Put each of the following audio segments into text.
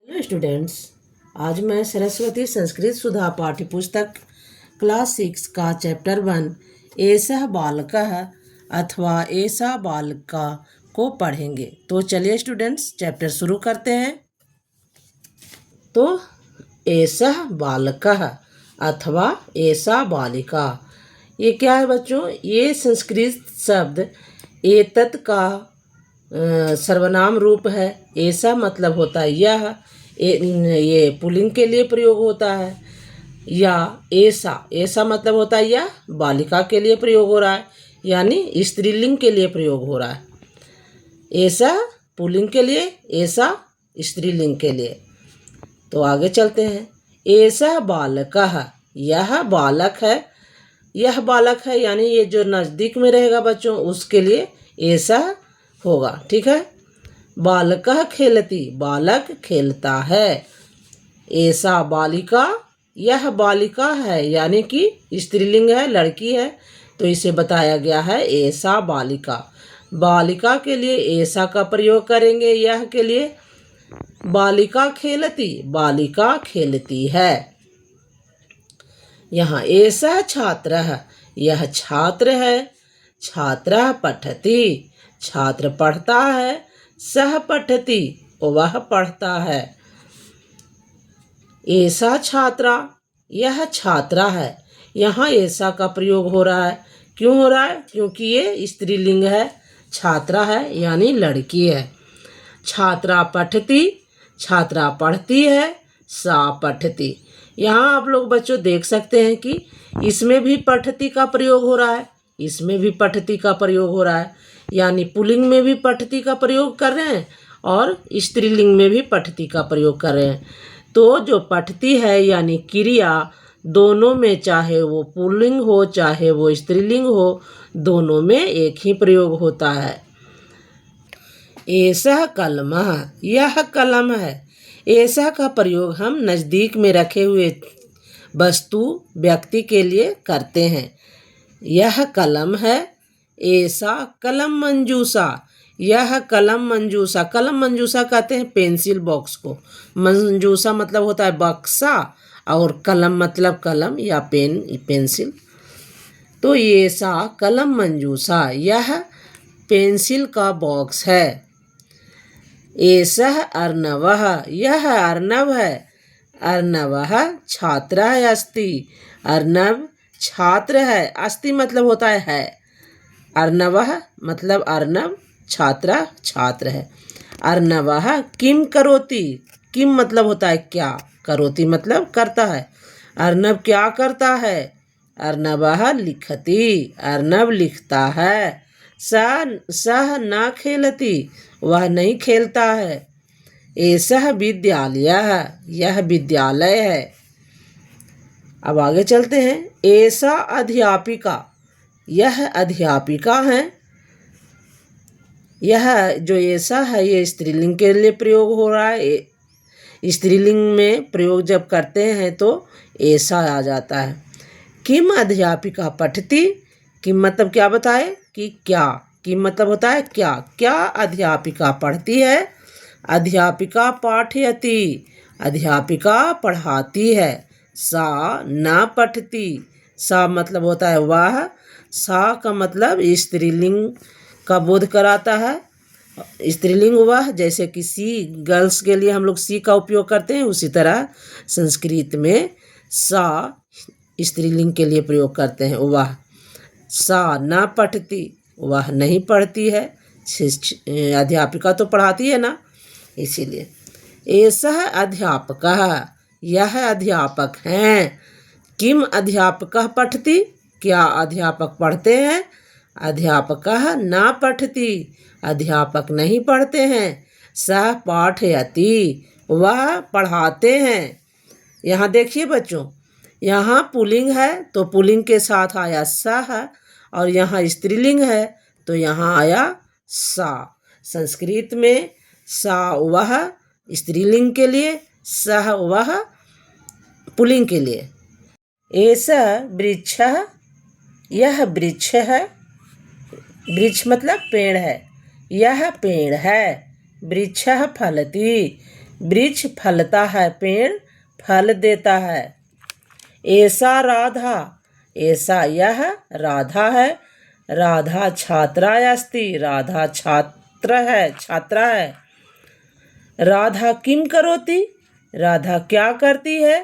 Hello students, आज मैं सरस्वती संस्कृत सुधा पाठ्य पुस्तक क्लास 6 का चैप्टर 1 एषः बालकः अथवा एषा बालिका को पढ़ेंगे। तो चलिए स्टूडेंट्स चैप्टर शुरू करते हैं। तो एषः बालकः अथवा एषा बालिका, ये क्या है बच्चों? ये संस्कृत शब्द एतत् का सर्वनाम रूप है। ऐसा मतलब होता है यह, ये पुल्लिंग के लिए प्रयोग होता है। या ऐसा, ऐसा मतलब होता है यह बालिका के लिए प्रयोग हो रहा है, यानी स्त्रीलिंग के लिए प्रयोग हो रहा है। ऐसा पुल्लिंग के लिए, ऐसा स्त्रीलिंग के लिए। तो आगे चलते हैं। ऐसा बालकः, यह बालक है, यह बालक है यानी ये जो नज़दीक में रहेगा बच्चों उसके लिए ऐसा होगा। ठीक है। बालकः खेलती, बालक खेलता है। ऐसा बालिका, यह बालिका है यानी कि स्त्रीलिंग है, लड़की है, तो इसे बताया गया है ऐसा बालिका। बालिका के लिए ऐसा का प्रयोग करेंगे, यह के लिए बालिका खेलती, बालिका खेलती है। यहाँ ऐसा छात्र है, यह छात्र है। छात्र पठति, छात्र पढ़ता है। सह पठति, वह पढ़ता है। ऐसा छात्रा, यह छात्रा है। यहाँ ऐसा का प्रयोग हो रहा है। क्यों हो रहा है? क्योंकि ये स्त्रीलिंग है, छात्रा है यानी लड़की है। छात्रा पठति, छात्रा पढ़ती है। सा पठति, यहाँ आप लोग बच्चों देख सकते हैं कि इसमें भी पठति का प्रयोग हो रहा है, इसमें भी पठति का प्रयोग हो रहा है, यानी पुल्लिंग में भी पठति का प्रयोग कर रहे हैं और स्त्रीलिंग में भी पठति का प्रयोग कर रहे हैं। तो जो पठति है यानी क्रिया, दोनों में चाहे वो पुल्लिंग हो चाहे वो स्त्रीलिंग हो, दोनों में एक ही प्रयोग होता है। ऐसा कलमः, यह कलम है। ऐसा का प्रयोग हम नज़दीक में रखे हुए वस्तु व्यक्ति के लिए करते हैं। यह कलम है। ऐसा कलम मंजूसा, यह कलम मंजूसा। कलम मंजूसा कहते हैं पेंसिल बॉक्स को। मंजूसा मतलब होता है बक्सा और कलम मतलब कलम या पेन, पेंसिल। तो ऐसा कलम मंजूसा, यह पेंसिल का बॉक्स है। एषः अर्णवः, यह अर्णव है। अर्णवः छात्रः अस्ति, अर्णव छात्र है। अस्ति मतलब होता है। अर्णवः मतलब अर्णव, छात्र छात्र है। अर्णवः किम करोति, किम मतलब होता है क्या, करोति मतलब करता है। अर्णव क्या करता है? अर्णवः लिखति, अर्णव लिखता है। सह न खेलति, वह नहीं खेलता है। एषः विद्यालयः, यह विद्यालय है। अब आगे चलते हैं। ऐसा अध्यापिका, यह अध्यापिका है। यह जो ऐसा है ये स्त्रीलिंग के लिए प्रयोग हो रहा है। स्त्रीलिंग में प्रयोग जब करते हैं तो ऐसा आ जाता है। किम अध्यापिका पठति, किम मतलब क्या बताए कि क्या, किम मतलब होता है क्या, क्या अध्यापिका पढ़ती है। अध्यापिका पाठयति, अध्यापिका पढ़ाती है। सा न पठति, सा मतलब होता है वह। सा का मतलब स्त्रीलिंग का बोध कराता है। स्त्रीलिंग वह, जैसे कि सी गर्ल्स के लिए हम लोग सी का उपयोग करते हैं, उसी तरह संस्कृत में सा स्त्रीलिंग के लिए प्रयोग करते हैं। वह सा न पठति, वह नहीं पढ़ती है। अध्यापिका तो पढ़ाती है ना, इसीलिए। एषः अध्यापकः, यह अध्यापक हैं। किम अध्यापकः पठति, क्या अध्यापक पढ़ते हैं। अध्यापकः न पठति, अध्यापक नहीं पढ़ते हैं। सः पाठयति, वह पढ़ाते हैं। यहाँ देखिए बच्चों, यहाँ पुल्लिंग है तो पुल्लिंग के साथ आया सः, और यहाँ स्त्रीलिंग है तो यहाँ आया सा। संस्कृत में सा वह स्त्रीलिंग के लिए, सह वह पुल्लिंग के लिए। ऐसा वृक्षः, यह वृक्ष है। वृक्ष मतलब पेड़ है, यह पेड़ है। वृक्षः फलति, वृक्ष फलता है, पेड़ फल देता है। ऐसा राधा, ऐसा यह राधा है। राधा छात्रा अस्ति, राधा छात्र है, छात्रा है। राधा किम करोति, राधा क्या करती है।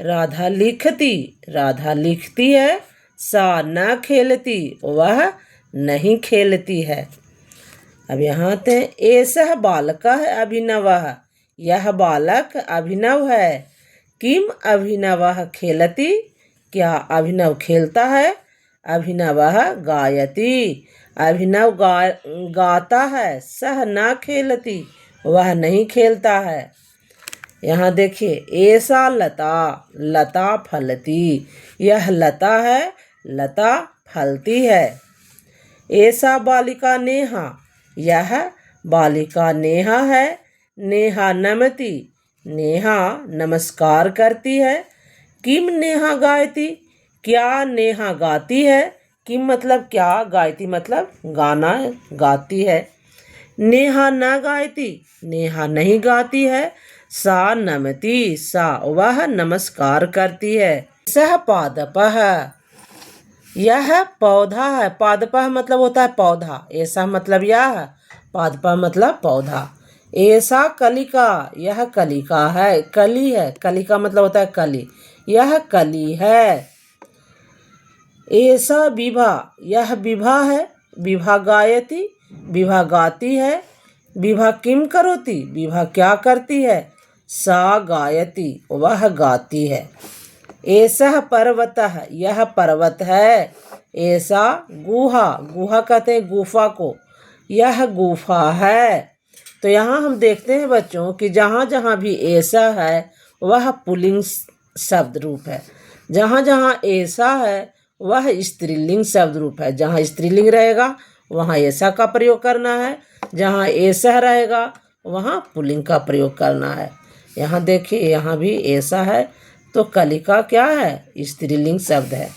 राधा लिखती, राधा लिखती है। सा न खेलती, वह नहीं खेलती है। अब यहाँ थे ऐसा बालक है अभिनवः, यह बालक अभिनव है। किम अभिनवः खेलति, क्या अभिनव खेलता है। अभिनवः गायति, अभिनव गाता है। सह न खेलति, वह नहीं खेलता है। यहाँ देखिए ऐसा लता, लता फलती, यह लता है, लता फलती है। ऐसा बालिका नेहा, यह बालिका नेहा है। नेहा नमति, नेहा नमस्कार करती है। किम नेहा गायति, क्या नेहा गाती है। किम मतलब क्या, गायती मतलब गाना, गाती है। नेहा न गायती, नेहा नहीं गाती है। सा नमति, सा वह नमस्कार करती है। सह पादपः, यह पौधा है। पादपः मतलब होता है पौधा, ऐसा मतलब यह, पादपः मतलब पौधा। ऐसा कलिका, यह कलिका है, कली है। कलिका मतलब होता है कली, यह कली है। ऐसा विभा, यह विभा है। विभा गायति, विभा गाती है। विभा किम करोति, विभा क्या करती है। सा गायति, वह गाती है। ऐसा पर्वतः, यह पर्वत है। ऐसा गुहा, गुहा कहते हैं गुफा को, यह गुफा है। तो यहाँ हम देखते हैं बच्चों कि जहाँ जहाँ भी ऐसा है वह पुल्लिंग शब्द रूप है। जहाँ जहाँ ऐसा है वह स्त्रीलिंग शब्द रूप है। जहाँ स्त्रीलिंग रहेगा वहाँ ऐसा का प्रयोग करना है, जहाँ ऐसा रहेगा वहाँ पुल्लिंग का प्रयोग करना है। यहाँ देखिए यहाँ भी ऐसा है तो कलिका क्या है, स्त्रीलिंग शब्द है।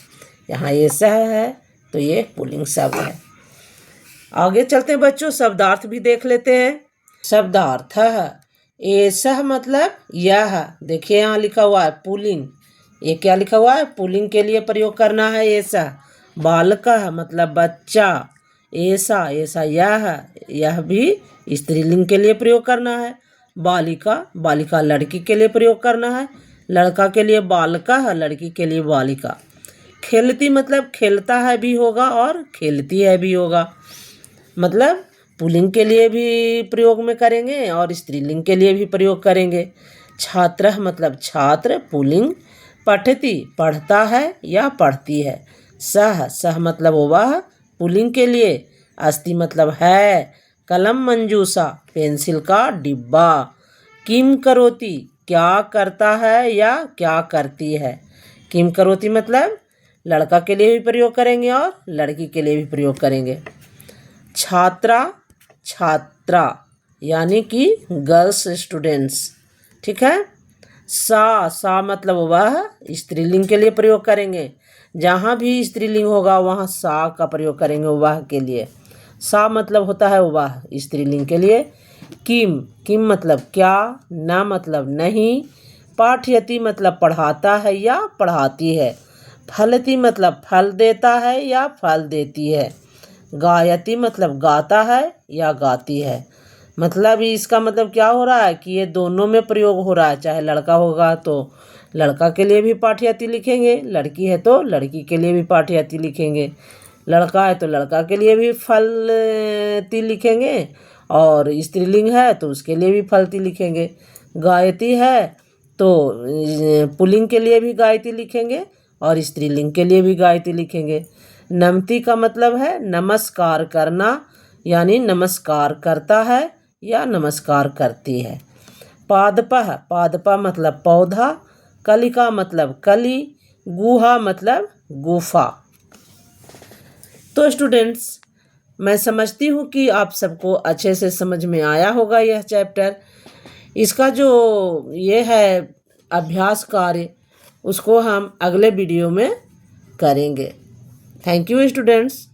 यहाँ ऐसा है तो ये पुल्लिंग शब्द है। आगे चलते हैं बच्चों, शब्दार्थ भी देख लेते हैं। शब्दार्थ, ऐसा मतलब यह, देखिए यहाँ लिखा हुआ है पुल्लिंग, ये क्या लिखा हुआ है, पुल्लिंग के लिए प्रयोग करना है ऐसा। बालकः मतलब बच्चा। ऐसा, ऐसा यह भी स्त्रीलिंग के लिए प्रयोग करना है। बालिका, बालिका लड़की के लिए प्रयोग करना है। लड़का के लिए बालकः, लड़की के लिए बालिका। खेलती मतलब खेलता है भी होगा और खेलती है भी होगा, मतलब पुल्लिंग के लिए भी प्रयोग में करेंगे और स्त्रीलिंग के लिए भी प्रयोग करेंगे। छात्रः मतलब छात्र, पुल्लिंग। पठति पढ़ता है या पढ़ती है। सह, सह मतलब वह, पुल्लिंग के लिए। अस्ति मतलब है। कलम मंजूसा पेंसिल का डिब्बा। किम करोति क्या करता है या क्या करती है। किम करोति मतलब लड़का के लिए भी प्रयोग करेंगे और लड़की के लिए भी प्रयोग करेंगे। छात्रा, छात्रा यानी कि गर्ल्स स्टूडेंट्स, ठीक है। सा, सा मतलब वह, स्त्रीलिंग के लिए प्रयोग करेंगे। जहाँ भी स्त्रीलिंग होगा वहाँ सा का प्रयोग करेंगे वह के लिए। सा मतलब होता है वह, स्त्रीलिंग के लिए। किम, किम मतलब क्या, ना मतलब नहीं। पाठयति मतलब पढ़ाता है या पढ़ाती है। फलति मतलब फल देता है या फल देती है। गायति मतलब गाता है या गाती है। मतलब इसका मतलब क्या हो रहा है कि ये दोनों में प्रयोग हो रहा है। चाहे लड़का होगा तो लड़का के लिए भी पाठयति लिखेंगे, लड़की है तो लड़की के लिए भी पाठयति लिखेंगे। लड़का है तो लड़का के लिए भी फलती लिखेंगे और स्त्रीलिंग है तो उसके लिए भी फलती लिखेंगे। गायती है तो पुल्लिंग के लिए भी गायती लिखेंगे और स्त्रीलिंग के लिए भी गायती लिखेंगे। नमति का मतलब है नमस्कार करना, यानी नमस्कार करता है या नमस्कार करती है। पादपः, पादपा मतलब पौधा। कलिका मतलब कली। गुहा मतलब गुफा। तो स्टूडेंट्स, मैं समझती हूँ कि आप सबको अच्छे से समझ में आया होगा यह चैप्टर। इसका जो ये है अभ्यास कार्य उसको हम अगले वीडियो में करेंगे। Thank you students.